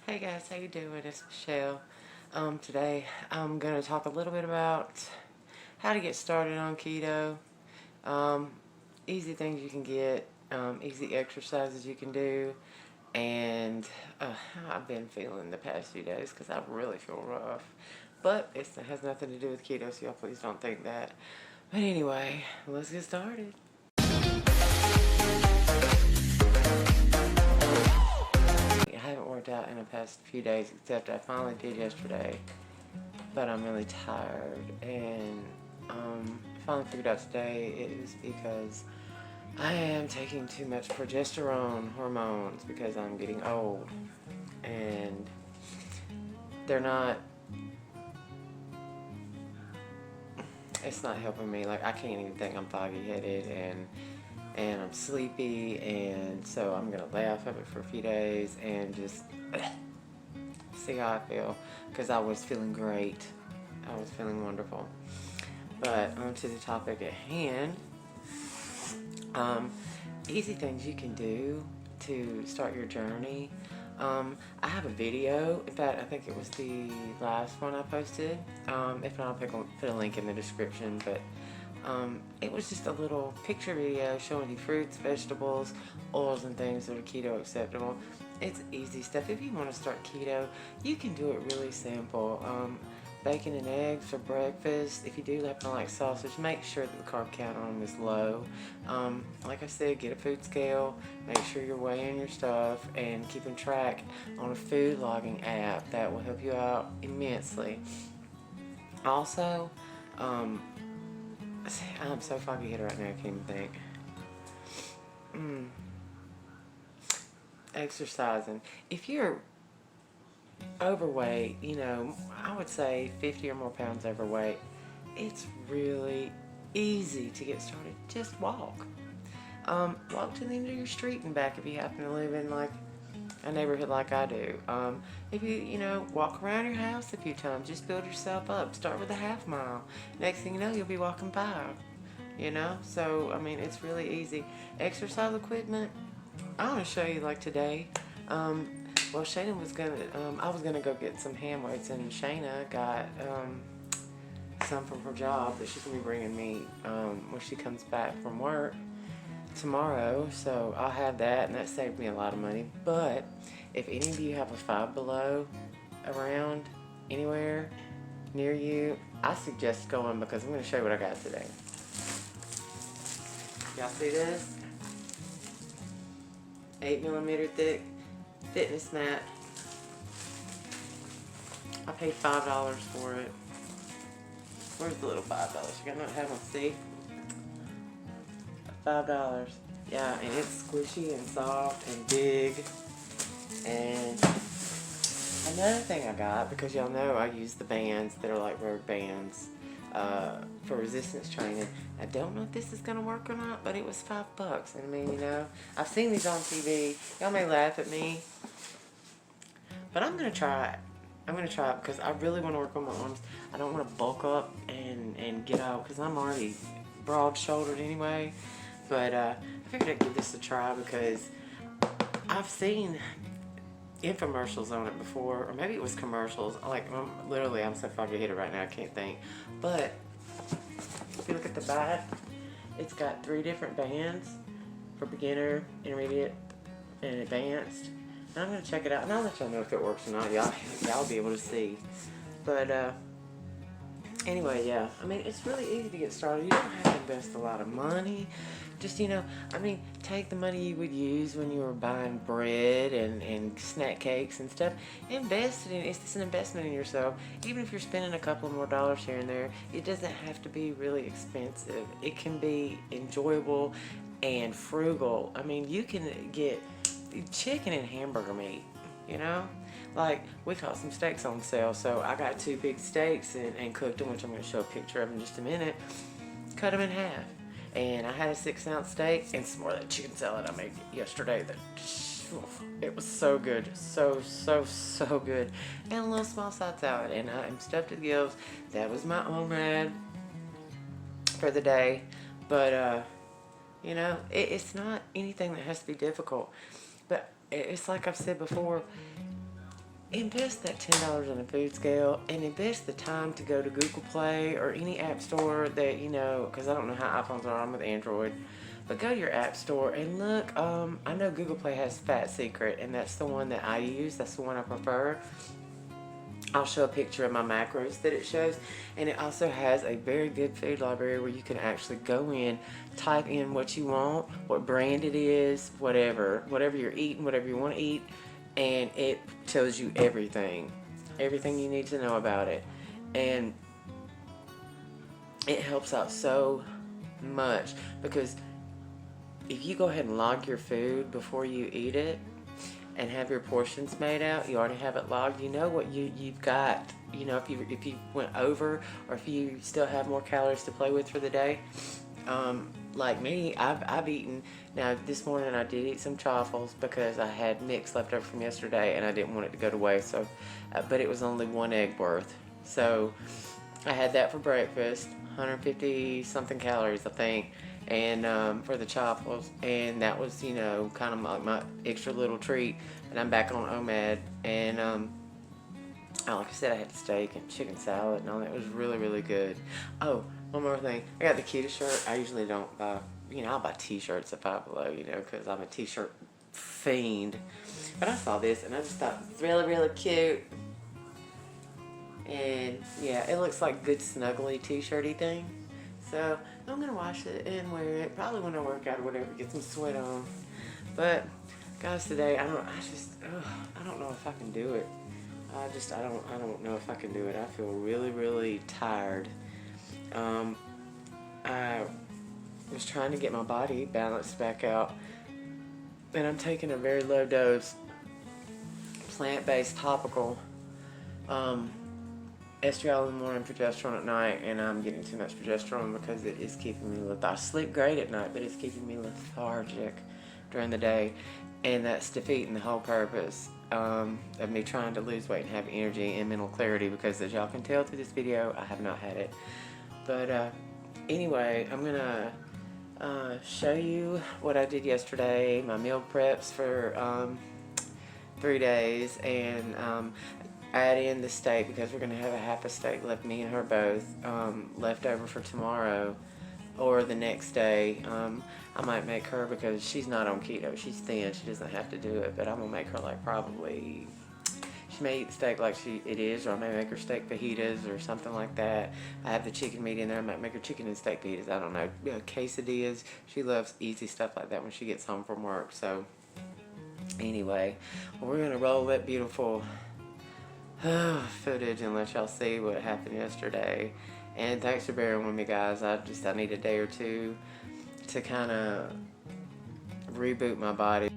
Hey guys, how you doing? It's Michelle. Today I'm going to talk a little bit about how to get started on keto, um, easy things you can get, easy exercises you can do, and how I've been feeling the past few days because I really feel rough. But it has nothing to do with keto, so y'all please don't think that. But anyway, let's get started. I haven't worked out in the past few days, except I finally did yesterday, but I'm really tired, and I finally figured out today it is because I am taking too much progesterone hormones because I'm getting old, and they're not, it's not helping me. Like, I can't even think. I'm foggy headed and I'm sleepy, and so I'm gonna lay off of it for a few days and just see how I feel, because I was feeling great. I was feeling wonderful. But on to the topic at hand. Easy things you can do to start your journey. I have a video. In fact, I think it was the last one I posted. If not, I'll put a link in the description. But it was just a little picture video showing you fruits, vegetables, oils, and things that are keto acceptable. It's easy stuff. If you want to start keto, you can do it really simple. Bacon and eggs for breakfast. If you do happen to like sausage, make sure that the carb count on them is low. Like I said, get a food scale, make sure you're weighing your stuff, and keeping track on a food logging app. That will help you out immensely. Also, I'm so foggy headed right now, I can't even think. Exercising. If you're overweight, I would say 50 or more pounds overweight, it's really easy to get started. Just walk. Walk to the end of your street and back if you happen to live in like a neighborhood like I do. If you walk around your house a few times, just build yourself up. Start with a half mile. Next thing you know, you'll be walking 5. So I mean, it's really easy. Exercise equipment, I want to show you like today. Well, Shayna was gonna, I was gonna go get some hand weights, and Shayna got some from her job that she's gonna be bringing me when she comes back from work tomorrow. So I'll have that, and that saved me a lot of money. But if any of you have a Five Below around anywhere near you, I suggest going, because I'm gonna show you what I got today. Y'all see this? 8mm thick fitness mat. I paid $5 for it. Where's the little $5? You gotta not have one, see? $5. Yeah, and it's squishy and soft and big. And another thing I got, because y'all know I use the bands that are like road bands for resistance training. I don't know if this is gonna work or not, but it was $5. And I mean, I've seen these on TV. Y'all may laugh at me, but I'm gonna try it. I'm gonna try it because I really want to work on my arms. I don't want to bulk up and get out, because I'm already broad-shouldered anyway. But I figured I'd give this a try because I've seen infomercials on it before, or maybe it was commercials. Like, literally, I'm so foggy headed right now, I can't think. But if you look at the back, it's got 3 different bands for beginner, intermediate, and advanced. And I'm gonna check it out, and I'll let y'all know if it works or not. Y'all be able to see. But anyway, yeah. I mean, it's really easy to get started. You don't have to invest a lot of money. Just, take the money you would use when you were buying bread and snack cakes and stuff. Invest it in, it's an investment in yourself. Even if you're spending a couple of more dollars here and there, it doesn't have to be really expensive. It can be enjoyable and frugal. I mean, you can get chicken and hamburger meat, Like, we caught some steaks on sale, so I got 2 big steaks and cooked them, which I'm going to show a picture of in just a minute. Cut them in half. And I had a 6-ounce steak and some more of that chicken salad I made yesterday. It was so good. So good. And a little small side salad. And I'm stuffed to the gills. That was my OMAD for the day. But, it's not anything that has to be difficult. But it's like I've said before, invest that $10 in a food scale, and invest the time to go to Google Play or any app store that, you know, because I don't know how iPhones are, I'm with Android, but go to your app store and look. I know Google Play has Fat Secret, and that's the one that I use. That's the one I prefer. I'll show a picture of my macros that it shows, and it also has a very good food library where you can actually go in, type in what you want, what brand it is, whatever you're eating, whatever you want to eat, and it tells you everything you need to know about it. And it helps out so much, because if you go ahead and log your food before you eat it and have your portions made out, you already have it logged, you know what you've got. You know, if you went over, or if you still have more calories to play with for the day. Like me, I've eaten, now this morning I did eat some chaffles because I had mix left over from yesterday and I didn't want it to go to waste, so but it was only 1 egg worth, so I had that for breakfast, 150 something calories I think, and for the chaffles, and that was, you know, kind of my extra little treat. And I'm back on OMAD, and like I said, I had steak and chicken salad and all that. It was really, really good. Oh, one more thing. I got the Keto shirt. I usually don't buy, you know, I'll buy t-shirts at Five Below, you know, because I'm a t-shirt fiend. But I saw this and I just thought it was really, really cute. And yeah, it looks like good snuggly t-shirty thing. So I'm going to wash it and wear it. Probably when I work out or whatever, get some sweat on. But guys, today, I don't know if I can do it. I don't know if I can do it. I feel really, really tired. I was trying to get my body balanced back out, and I'm taking a very low dose plant-based topical estriol in the morning, progesterone at night, and I'm getting too much progesterone because it is keeping me lethargic. I sleep great at night, but it's keeping me lethargic during the day, and that's defeating the whole purpose of me trying to lose weight and have energy and mental clarity, because as y'all can tell through this video, I have not had it. But anyway, I'm gonna show you what I did yesterday, my meal preps for 3 days, and add in the steak, because we're gonna have a half a steak left, me and her both, left over for tomorrow or the next day. I might make her, because she's not on keto, she's thin, she doesn't have to do it, but I'm gonna make her like probably, she may eat the steak like it is, or I may make her steak fajitas or something like that. I have the chicken meat in there, I might make her chicken and steak fajitas, I don't know, quesadillas. She loves easy stuff like that when she gets home from work. So anyway, we're gonna roll that beautiful footage and let y'all see what happened yesterday. And thanks for bearing with me, guys. I need a day or two to kind of reboot my body.